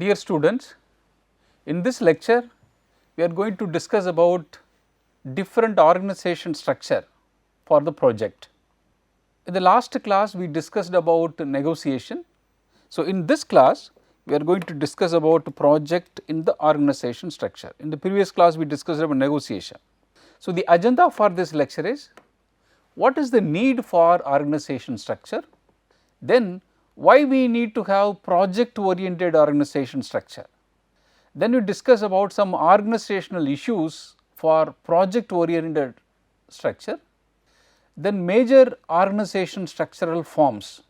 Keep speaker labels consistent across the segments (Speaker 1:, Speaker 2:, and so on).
Speaker 1: Dear students, in this lecture we are going to discuss about different organization structure for the project. In the last class we discussed about negotiation. So, in this class we are going to discuss about project in the organization structure. In the previous class we discussed about negotiation. So, the agenda for this lecture is what is the need for organization structure, then why we need to have project oriented organization structure. Then we discuss about some organizational issues for project oriented structure, then major organization structural forms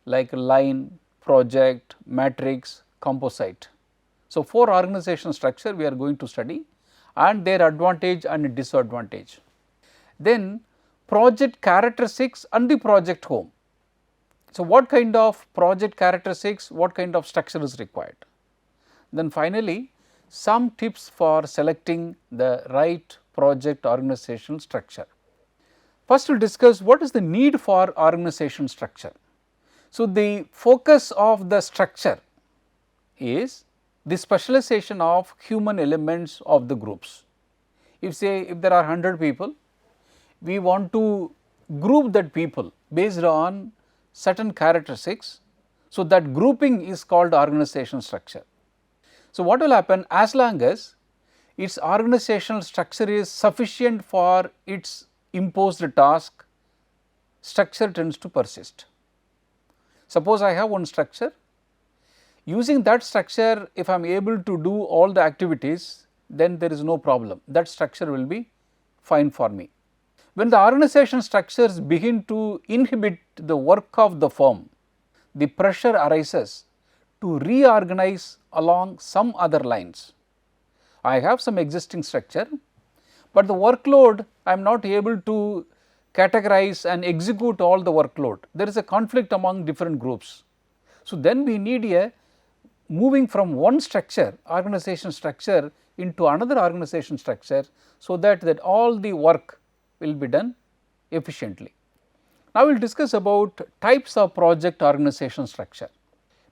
Speaker 1: like line, project, matrix, composite. So, 4 organization structure we are going to study and their advantage and disadvantage. Then project characteristics and the project home. So, what kind of project characteristics, what kind of structure is required. Then finally, some tips for selecting the right project organization structure. First we will discuss what is the need for organization structure. So, the focus of the structure is the specialization of human elements of the groups. If there are 100 people, we want to group that people based on certain characteristics. So, that grouping is called organization structure. So, what will happen as long as its organizational structure is sufficient for its imposed task, structure tends to persist. Suppose I have one structure, using that structure if I am able to do all the activities, then there is no problem, that structure will be fine for me. When the organization structures begin to inhibit the work of the firm, the pressure arises to reorganize along some other lines. I have some existing structure, but the workload I am not able to categorize and execute all the workload. There is a conflict among different groups. So, then we need a moving from one structure, organization structure into another organization structure, so that all the work will be done efficiently. Now, we will discuss about types of project organization structure.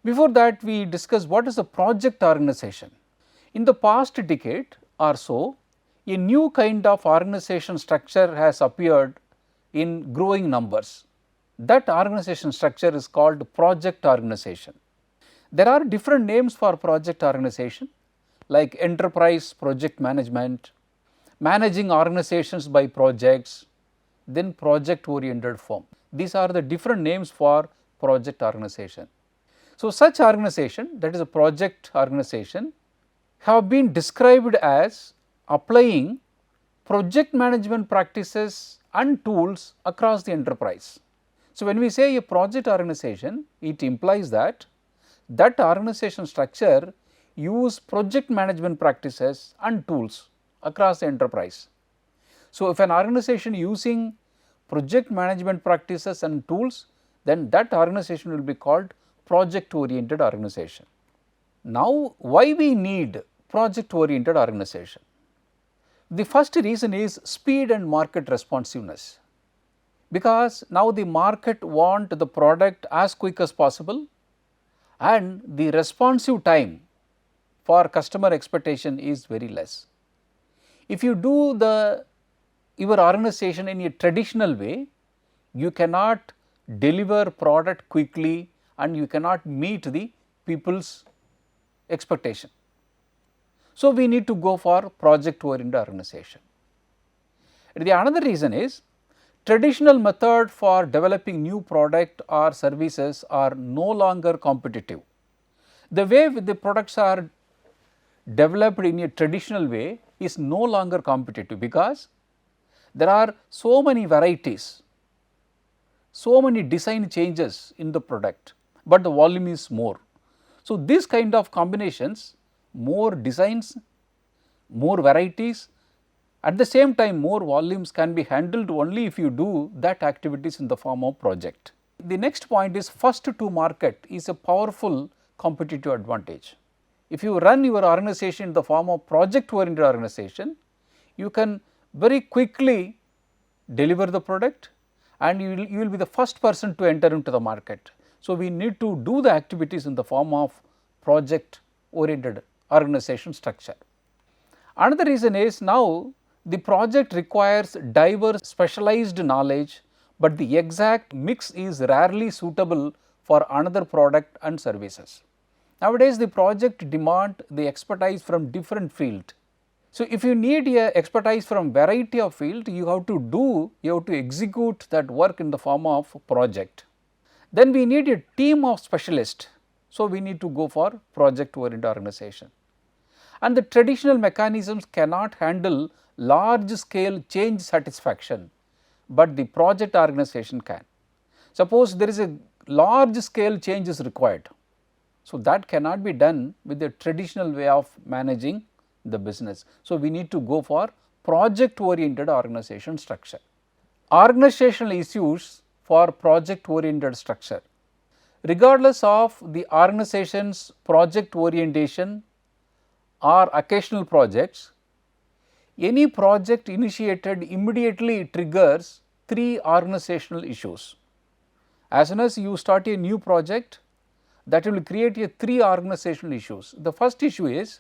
Speaker 1: Before that, we discuss what is a project organization. In the past decade or so, a new kind of organization structure has appeared in growing numbers. That organization structure is called project organization. There are different names for project organization like enterprise project management, managing organizations by projects, then project oriented firm. These are the different names for project organization. So, such organization, that is a project organization, have been described as applying project management practices and tools across the enterprise. So, when we say a project organization, it implies that organization structure use project management practices and tools across the enterprise. So, if an organization using project management practices and tools, then that organization will be called project oriented organization. Now, why we need project oriented organization? The first reason is speed and market responsiveness, because now the market want the product as quick as possible and the responsive time for customer expectation is very less. If you do your organization in a traditional way, you cannot deliver product quickly and you cannot meet the people's expectation. So, we need to go for project oriented organization. The another reason is traditional method for developing new product or services are no longer competitive. The way the products are developed in a traditional way is no longer competitive, because there are so many varieties, so many design changes in the product, but the volume is more. So, this kind of combinations, more designs, more varieties, at the same time more volumes can be handled only if you do that activities in the form of project. The next point is first to market is a powerful competitive advantage. If you run your organization in the form of project oriented organization, you can very quickly deliver the product and you will be the first person to enter into the market. So, we need to do the activities in the form of project oriented organization structure. Another reason is now the project requires diverse specialized knowledge, but the exact mix is rarely suitable for another product and services. Nowadays the project demand the expertise from different field. So, if you need a expertise from variety of field, you have to execute that work in the form of project. Then we need a team of specialists. So, we need to go for project oriented organization. And the traditional mechanisms cannot handle large scale change satisfaction, but the project organization can. Suppose there is a large scale change is required. So, that cannot be done with the traditional way of managing the business. So, we need to go for project oriented organization structure. Organizational issues for project oriented structure. Regardless of the organization's project orientation or occasional projects, any project initiated immediately triggers 3 organizational issues. As soon as you start a new project, that will create a 3 organizational issues. The first issue is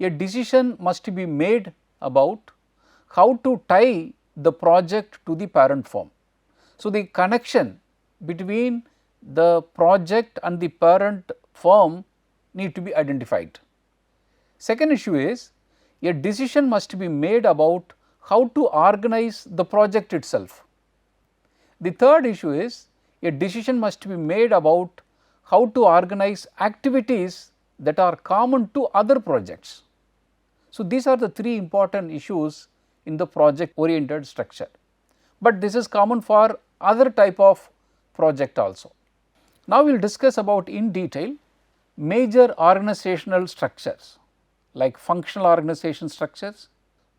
Speaker 1: a decision must be made about how to tie the project to the parent firm. So, the connection between the project and the parent firm need to be identified. Second issue is a decision must be made about how to organize the project itself. The third issue is a decision must be made about how to organize activities that are common to other projects. So, these are the 3 important issues in the project oriented structure, but this is common for other type of project also. Now, we will discuss about in detail major organizational structures like functional organization structures,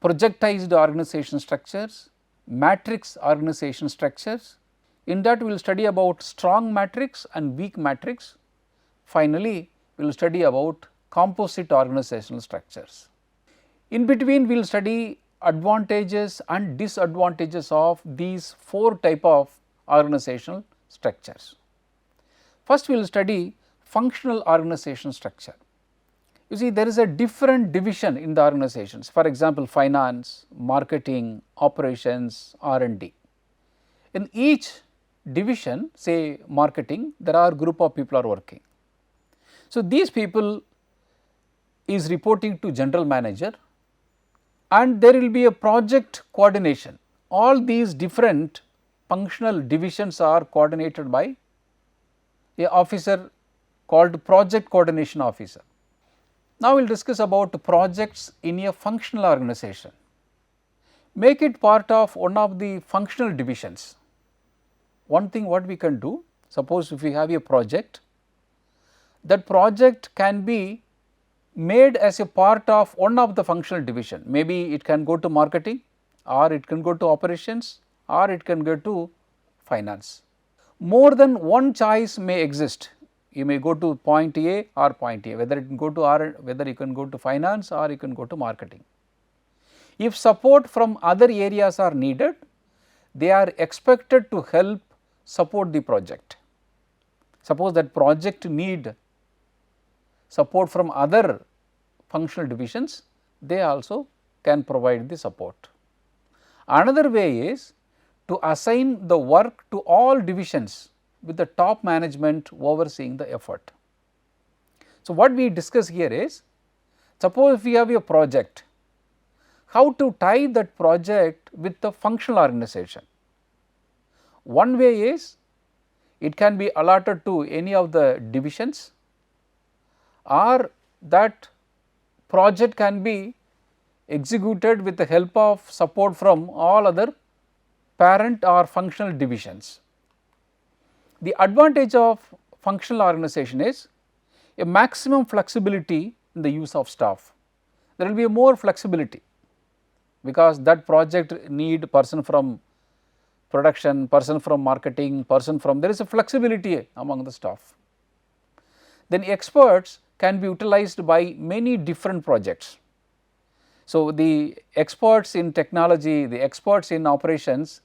Speaker 1: projectized organization structures, matrix organization structures. In that we will study about strong matrix and weak matrix. Finally, we will study about composite organizational structures. In between we will study advantages and disadvantages of these 4 type of organizational structures. First we will study functional organization structure. You see, there is a different division in the organizations, for example, finance, marketing, operations, R&D. In each division, say marketing, there are group of people are working. So, these people is reporting to general manager and there will be a project coordination. All these different functional divisions are coordinated by a officer called project coordination officer. Now, we will discuss about projects in a functional organization. Make it part of one of the functional divisions. One thing what we can do, suppose if we have a project, that project can be made as a part of one of the functional division. Maybe it can go to marketing or it can go to operations or it can go to finance. More than one choice may exist. You may go to point A or point A, whether it can go to whether you can go to finance or you can go to marketing. If support from other areas are needed, they are expected to help support the project. Suppose that project need support from other functional divisions, they also can provide the support. Another way is to assign the work to all divisions with the top management overseeing the effort. So, what we discuss here is, suppose if we have a project, how to tie that project with the functional organization. One way is it can be allotted to any of the divisions, or that project can be executed with the help of support from all other parent or functional divisions. The advantage of functional organization is a maximum flexibility in the use of staff. There will be a more flexibility because that project need person from production, person from marketing, person from, there is a flexibility among the staff. Then experts can be utilized by many different projects. So, the experts in technology, the experts in operations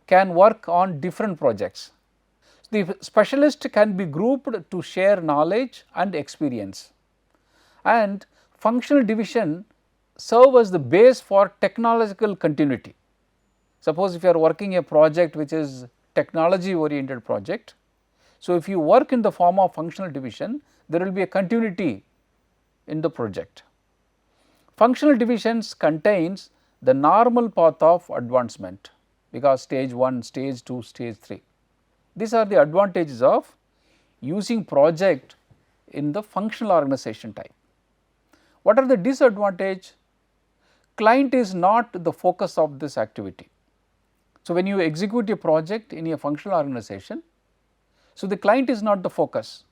Speaker 1: can work on different projects. The specialist can be grouped to share knowledge and experience, and functional division serve as the base for technological continuity. Suppose if you are working a project which is technology oriented project, so if you work in the form of functional division, there will be a continuity in the project. Functional divisions contains the normal path of advancement, because stage 1, stage 2, stage 3. These are the advantages of using project in the functional organization type. What are the disadvantages? Client is not the focus of this activity. So, when you execute a project in a functional organization, so the client is not the focus.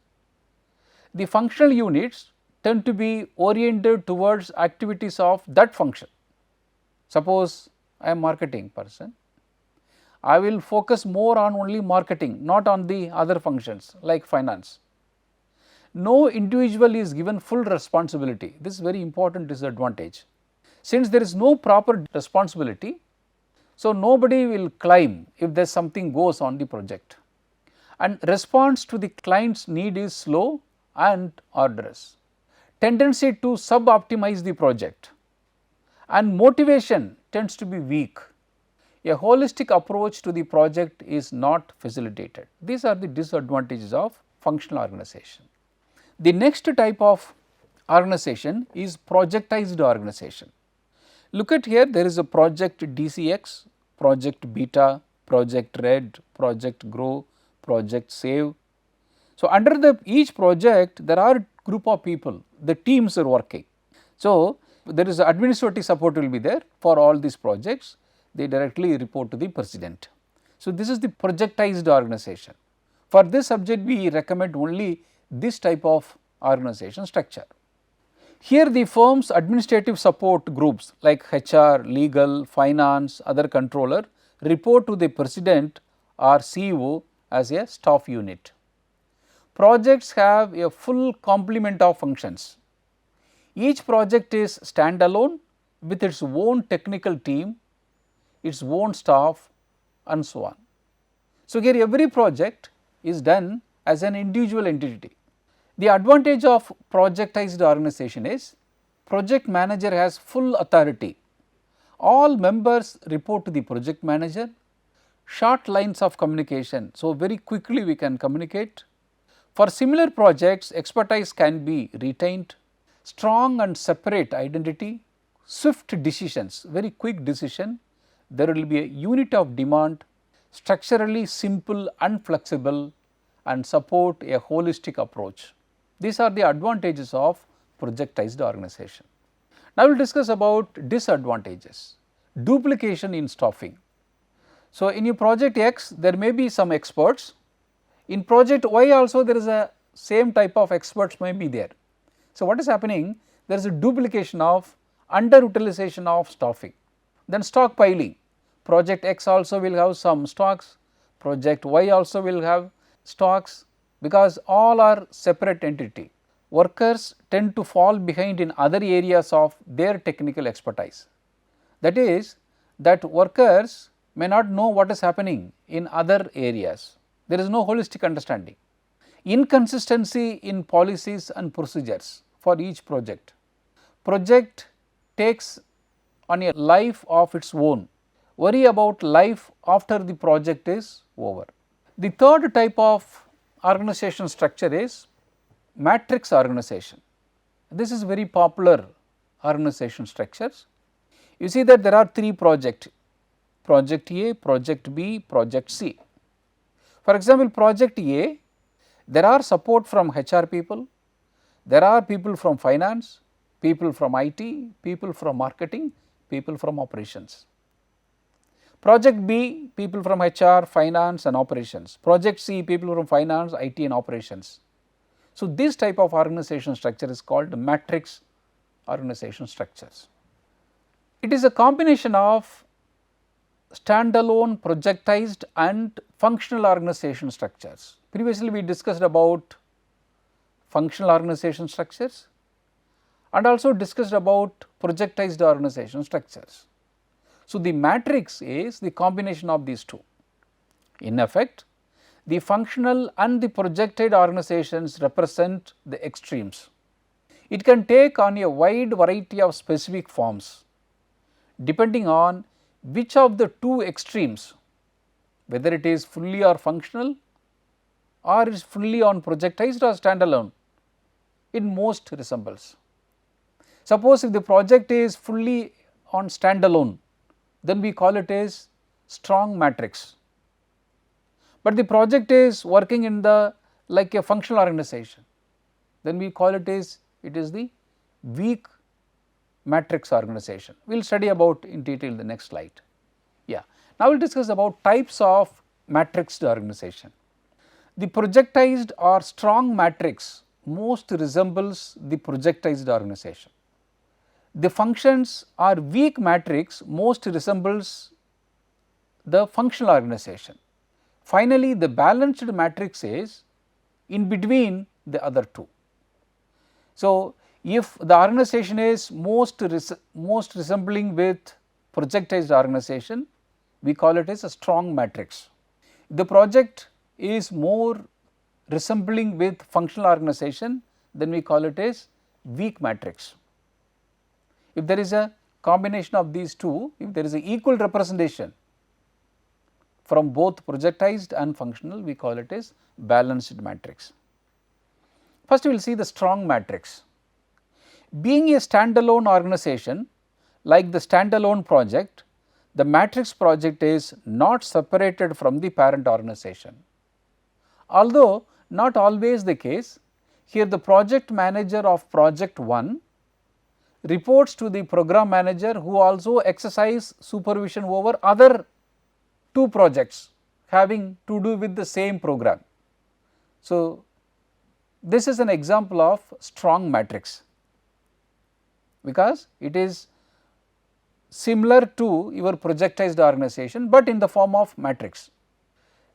Speaker 1: The functional units tend to be oriented towards activities of that function. Suppose I am marketing person, I will focus more on only marketing, not on the other functions like finance. No individual is given full responsibility. This is very important disadvantage. Since there is no proper responsibility, so nobody will climb if there is something goes on the project, and response to the client's need is slow and arduous. Tendency to sub-optimize the project, and motivation tends to be weak. A holistic approach to the project is not facilitated. These are the disadvantages of functional organization. The next type of organization is projectized organization. Look at here, there is a project DCX, project Beta, project Red, project Grow, project Save. So, under each project there are group of people, the teams are working. So, there is administrative support will be there for all these projects, they directly report to the president. So, this is the projectized organization. For this subject we recommend only this type of organization structure. Here the firm's administrative support groups like HR, legal, finance, other controller report to the president or CEO as a staff unit. Projects have a full complement of functions. Each project is standalone with its own technical team, its own staff and so on. So, here every project is done as an individual entity. The advantage of projectized organization is project manager has full authority. All members report to the project manager, short lines of communication. So, very quickly we can communicate. For similar projects, expertise can be retained, strong and separate identity, swift decisions, very quick decision, there will be a unit of demand, structurally simple and flexible, and support a holistic approach. These are the advantages of projectized organization. Now, we will discuss about disadvantages. Duplication in staffing. So, in your project X there may be some experts, in project Y also there is a same type of experts may be there. So, what is happening? There is a duplication of underutilization of staffing. Then stockpiling, project X also will have some stocks, project Y also will have stocks, because all are separate entity. Workers tend to fall behind in other areas of their technical expertise. That is, that workers may not know what is happening in other areas. There is no holistic understanding. Inconsistency in policies and procedures for each project. Project takes on a life of its own. Worry about life after the project is over. The third type of organization structure is matrix organization. This is very popular organization structures. You see that there are three projects, project A, project B, project C. For example, project A, there are support from HR people, there are people from finance, people from IT, people from marketing, people from operations. Project B, people from HR, finance and operations. Project C, people from finance, IT and operations. So, this type of organization structure is called matrix organization structures. It is a combination of standalone, projectized and functional organization structures. Previously we discussed about functional organization structures and also discussed about projectized organization structures. So, the matrix is the combination of these two. In effect, the functional and the projected organizations represent the extremes. It can take on a wide variety of specific forms depending on which of the two extremes, whether it is fully or functional or is fully on projectized or standalone, it most resembles. Suppose if the project is fully on standalone, then we call it as strong matrix, but the project is working in the like a functional organization, then we call it as the weak matrix organization. We will study about in detail in the next slide. Yeah. Now, we will discuss about types of matrixed organization. The projectized or strong matrix most resembles the projectized organization. The functions or weak matrix most resembles the functional organization. Finally, the balanced matrix is in between the other two. So, if the organization is most resembling with projectized organization, we call it as a strong matrix. The project is more resembling with functional organization, then we call it as weak matrix. If there is a combination of these two, if there is an equal representation from both projectized and functional, we call it as balanced matrix. First, we will see the strong matrix. Being a standalone organization like the standalone project, the matrix project is not separated from the parent organization. Although not always the case, here the project manager of project 1 reports to the program manager who also exercise supervision over other two projects having to do with the same program. So, this is an example of strong matrix, because it is similar to your projectized organization, but in the form of matrix.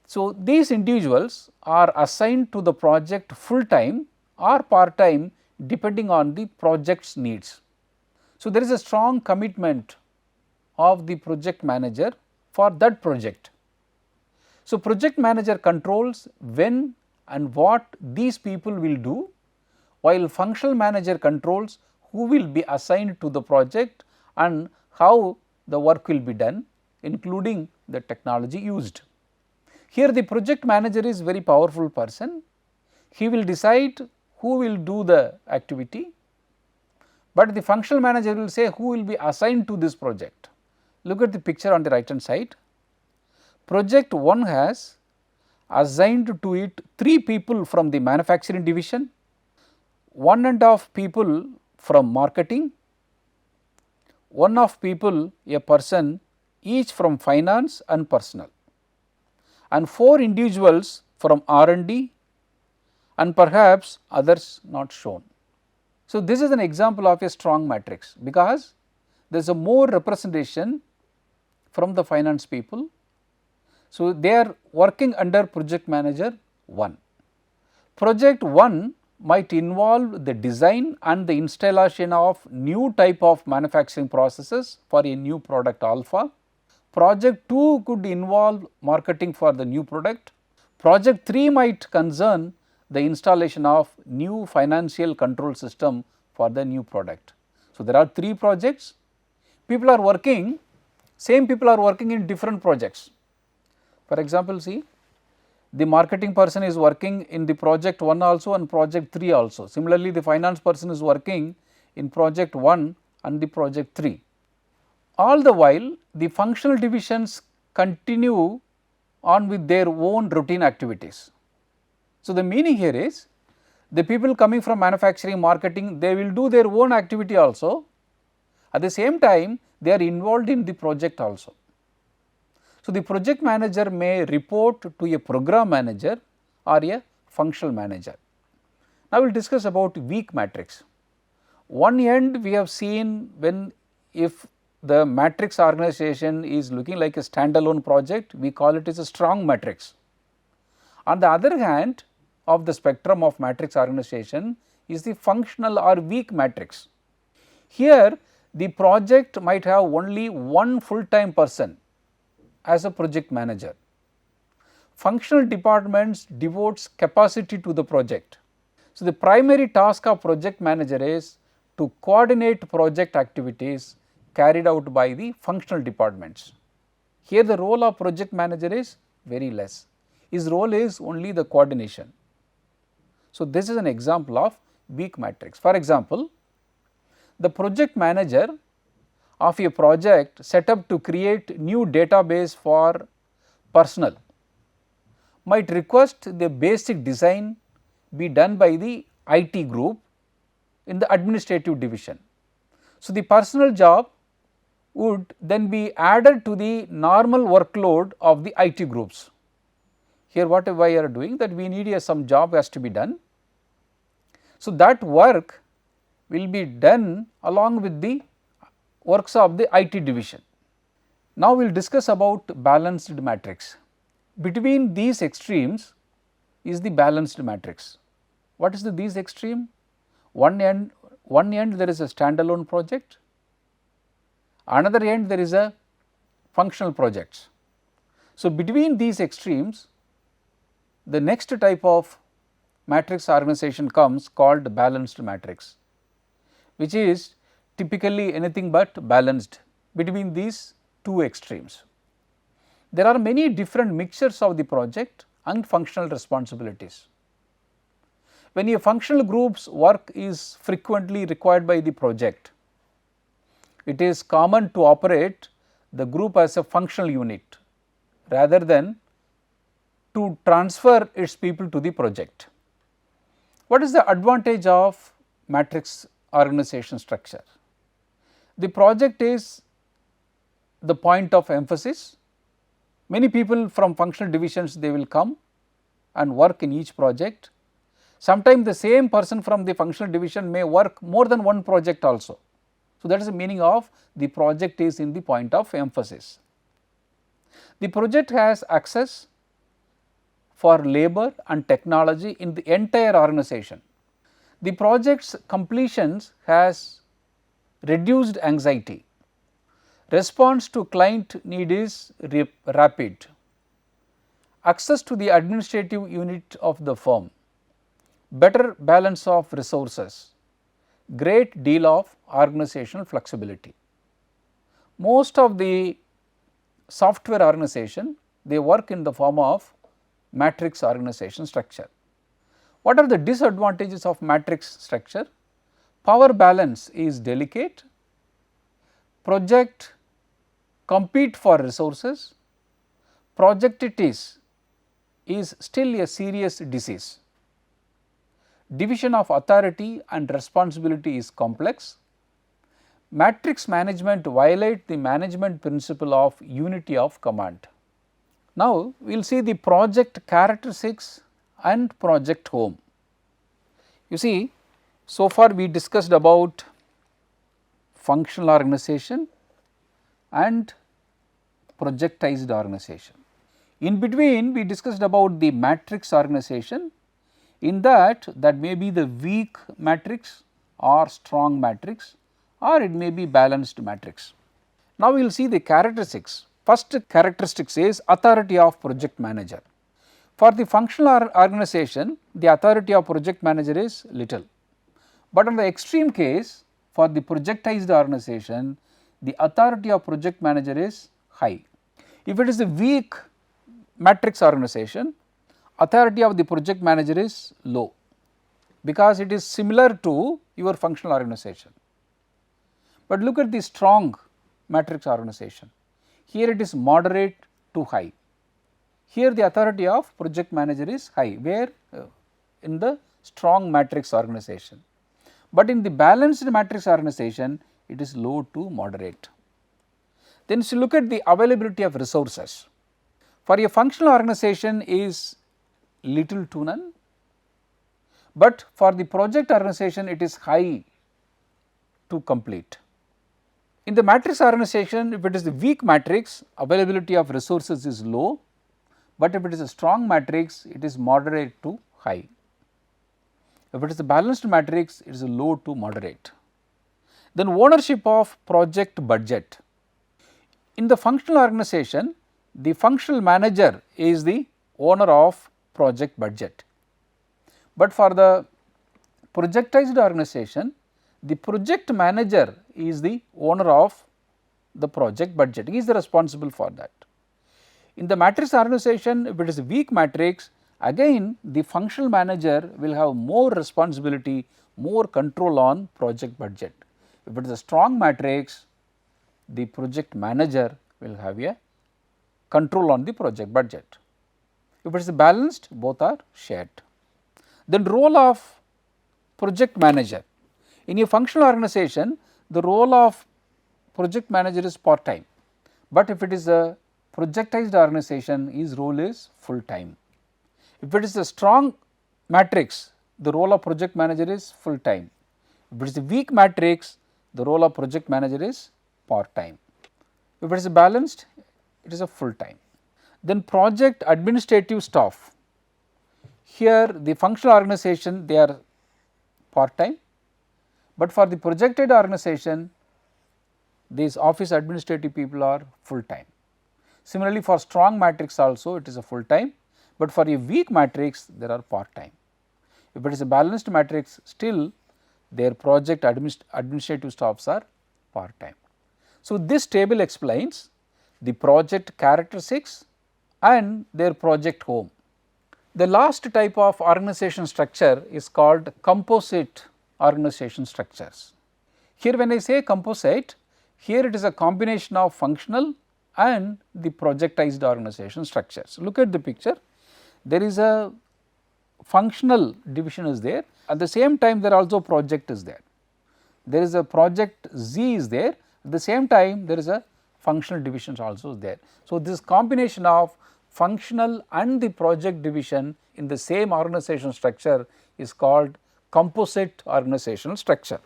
Speaker 1: So, these individuals are assigned to the project full time or part time depending on the project's needs. So, there is a strong commitment of the project manager for that project. So, project manager controls when and what these people will do, while functional manager controls who will be assigned to the project and how the work will be done, including the technology used. Here the project manager is very powerful person. He will decide who will do the activity, but the functional manager will say who will be assigned to this project. Look at the picture on the right hand side. Project 1 has assigned to it 3 people from the manufacturing division, 1.5 people from marketing, 1 people a person each from finance and personnel, and 4 individuals from R&D and perhaps others not shown. So, this is an example of a strong matrix, because there is a more representation from the finance people. So, they are working under project manager 1. Project 1 might involve the design and the installation of new type of manufacturing processes for a new product alpha. Project 2 could involve marketing for the new product. Project 3 might concern the installation of new financial control system for the new product. So, there are 3 projects, people are working, same people are working in different projects. For example, see, the marketing person is working in the project 1 also and project 3 also. Similarly, the finance person is working in project 1 and the project 3. All the while, the functional divisions continue on with their own routine activities. So, the meaning here is the people coming from manufacturing, marketing, they will do their own activity also. At the same time, they are involved in the project also. So, the project manager may report to a program manager or a functional manager. Now, we will discuss about weak matrix. One end we have seen when if the matrix organization is looking like a standalone project, we call it as a strong matrix. On the other hand of the spectrum of matrix organization is the functional or weak matrix. Here the project might have only one full time person as a project manager. functional departments devotes capacity to the project. So, the primary task of project manager is to coordinate project activities carried out by the functional departments. Here the role of project manager is very less, his role is only the coordination. So, this is an example of weak matrix. For example, the project manager of a project set up to create new database for personnel might request the basic design be done by the IT group in the administrative division. So, the personnel job would then be added to the normal workload of the IT groups. Here what we are doing, that we need some job has to be done. So, that work will be done along with the works of the IT division. Now, we will discuss about balanced matrix. Between these extremes is the balanced matrix. What is these extreme? One end there is a standalone project, another end there is a functional project. So, between these extremes the next type of matrix organization comes called balanced matrix, which is typically anything but balanced between these two extremes. There are many different mixtures of the project and functional responsibilities. When a functional group's work is frequently required by the project, it is common to operate the group as a functional unit rather than to transfer its people to the project. What is the advantage of matrix organization structure? The project is the point of emphasis. Many people from functional divisions, they will come and work in each project. Sometimes the same person from the functional division may work more than one project also. So, that is the meaning of the project is in the point of emphasis. The project has access for labor and technology in the entire organization. The project's completions has reduced anxiety. Response to client need is rapid. Access to the administrative unit of the firm, better balance of resources, great deal of organizational flexibility. Most of the software organization, they work in the form of matrix organization structure. What are the disadvantages of matrix structure? Power balance is delicate, project compete for resources, projectitis is still a serious disease. Division of authority and responsibility is complex. Matrix management violate the management principle of unity of command. Now, we will see the project characteristics and project home. You see, so far we discussed about functional organization and projectized organization. In between we discussed about the matrix organization. In that may be the weak matrix or strong matrix, or it may be balanced matrix. Now, we will see the characteristics. First characteristics is authority of project manager. For the functional organization, the authority of project manager is little, but on the extreme case for the projectized organization, the authority of project manager is high. If it is a weak matrix organization, authority of the project manager is low, because it is similar to your functional organization. But look at the strong matrix organization, here it is moderate to high. Here the authority of project manager is high, where in the strong matrix organization, but in the balanced matrix organization it is low to moderate. Then if you look at the availability of resources, for a functional organization is little to none, but for the project organization it is high to complete. In the matrix organization, if it is the weak matrix, availability of resources is low, but if it is a strong matrix, it is moderate to high. If it is a balanced matrix, it is a low to moderate. Then ownership of project budget. In the functional organization, the functional manager is the owner of project budget. But for the projectized organization, the project manager is the owner of the project budget, he is the responsible for that. In the matrix organization, if it is a weak matrix, again the functional manager will have more responsibility, more control on project budget. If it is a strong matrix, the project manager will have a control on the project budget. If it is balanced, both are shared. Then role of project manager. In a functional organization, the role of project manager is part time, but if it is a projectized organization, his role is full time. If it is a strong matrix, the role of project manager is full time. If it is a weak matrix, the role of project manager is part time. If it is balanced, it is a full time. Then project administrative staff. Here the functional organization, they are part time, but for the projected organization, these office administrative people are full time. Similarly, for strong matrix also it is a full time, but for a weak matrix there are part time. If it is a balanced matrix, still their project administrative staffs are part time. So, this table explains the project characteristics and their project home. The last type of organization structure is called composite organization structures. Here when I say composite, here it is a combination of functional and the projectized organization structures. Look at the picture, there is a functional division is there, at the same time there also project is there. There is a project Z is there, at the same time there is a functional division also there. So, this combination of functional and the project division in the same organization structure is called composite organizational structure.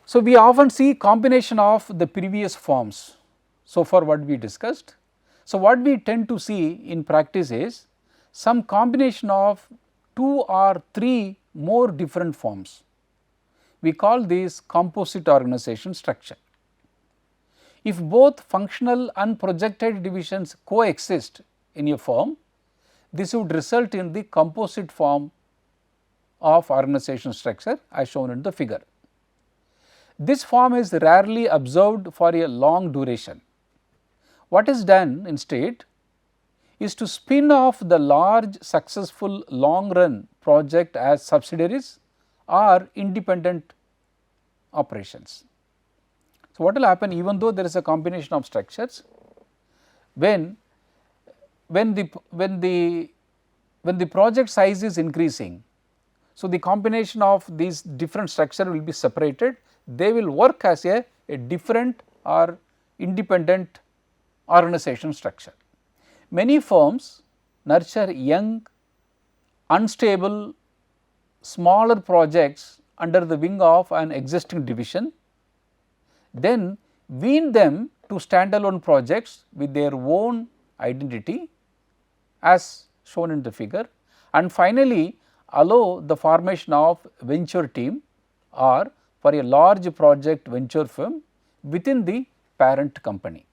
Speaker 1: So, we often see combination of the previous forms, so far what we discussed. So, what we tend to see in practice is some combination of 2 or 3 more different forms. We call this composite organization structure. If both functional and projected divisions coexist in a firm, this would result in the composite form of organization structure as shown in the figure. This form is rarely observed for a long duration. What is done instead is to spin off the large successful long run project as subsidiaries or independent operations. So, what will happen, even though there is a combination of structures, when the project size is increasing, so the combination of these different structure will be separated, they will work as a different or independent organization structure. Many firms nurture young, unstable, smaller projects under the wing of an existing division, then wean them to standalone projects with their own identity as shown in the figure, and finally allow the formation of venture team or for a large project venture firm within the parent company.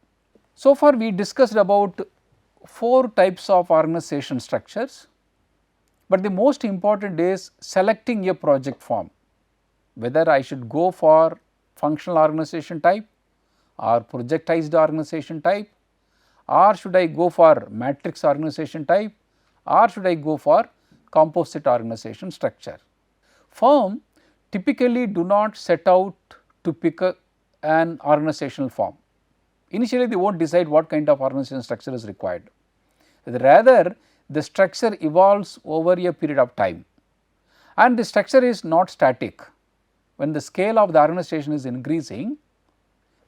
Speaker 1: So far we discussed about 4 types of organization structures, but the most important is selecting a project form, whether I should go for functional organization type or projectized organization type, or should I go for matrix organization type, or should I go for composite organization structure. Firm typically do not set out to pick an organizational form. Initially they will not decide what kind of organization structure is required, rather the structure evolves over a period of time, and the structure is not static. When the scale of the organization is increasing,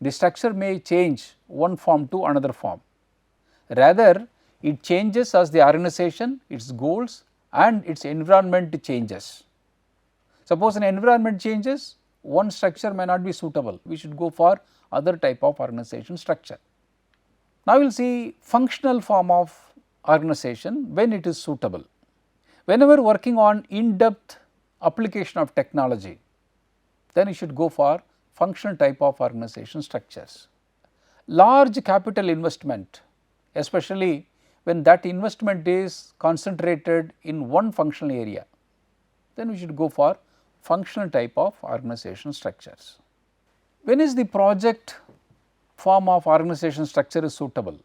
Speaker 1: the structure may change one form to another form, rather it changes as the organization, its goals and its environment changes. Suppose an environment changes, one structure may not be suitable, we should go for other type of organization structure. Now, we will see functional form of organization when it is suitable. Whenever working on in-depth application of technology, then you should go for functional type of organization structures. Large capital investment, especially when that investment is concentrated in one functional area, then we should go for functional type of organization structures. When is the project form of organization structure is suitable?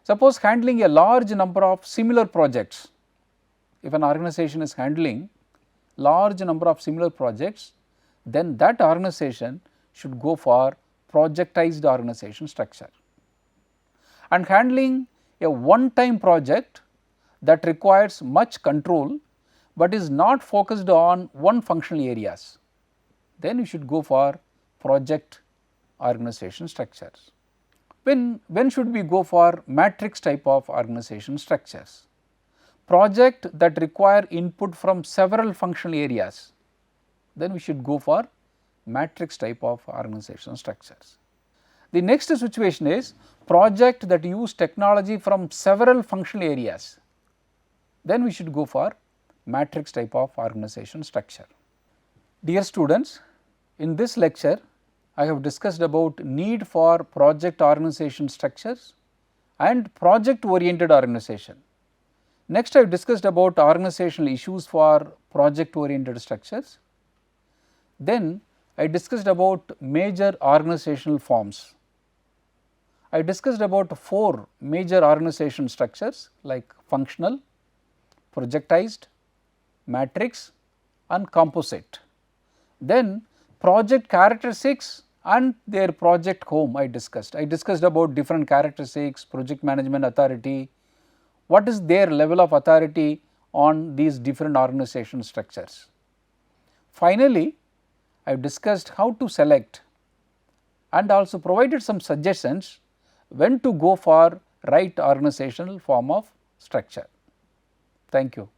Speaker 1: Suppose handling a large number of similar projects, if an organization is handling large number of similar projects, then that organization should go for projectized organization structure. And handling a one time project that requires much control, but is not focused on one functional areas, then you should go for project organization structures. When should we go for matrix type of organization structures? Project that require input from several functional areas, then we should go for matrix type of organization structures. The next situation is project that use technology from several functional areas, then we should go for matrix type of organization structure. Dear students, in this lecture I have discussed about need for project organization structures and project oriented organization. Next I have discussed about organizational issues for project oriented structures. Then I discussed about major organizational forms. I discussed about 4 major organization structures like functional, projectized, matrix and composite. Then project characteristics and their project home I discussed. I discussed about different characteristics, project management authority, what is their level of authority on these different organization structures. Finally, I have discussed how to select and also provided some suggestions when to go for right organizational form of structure. Thank you.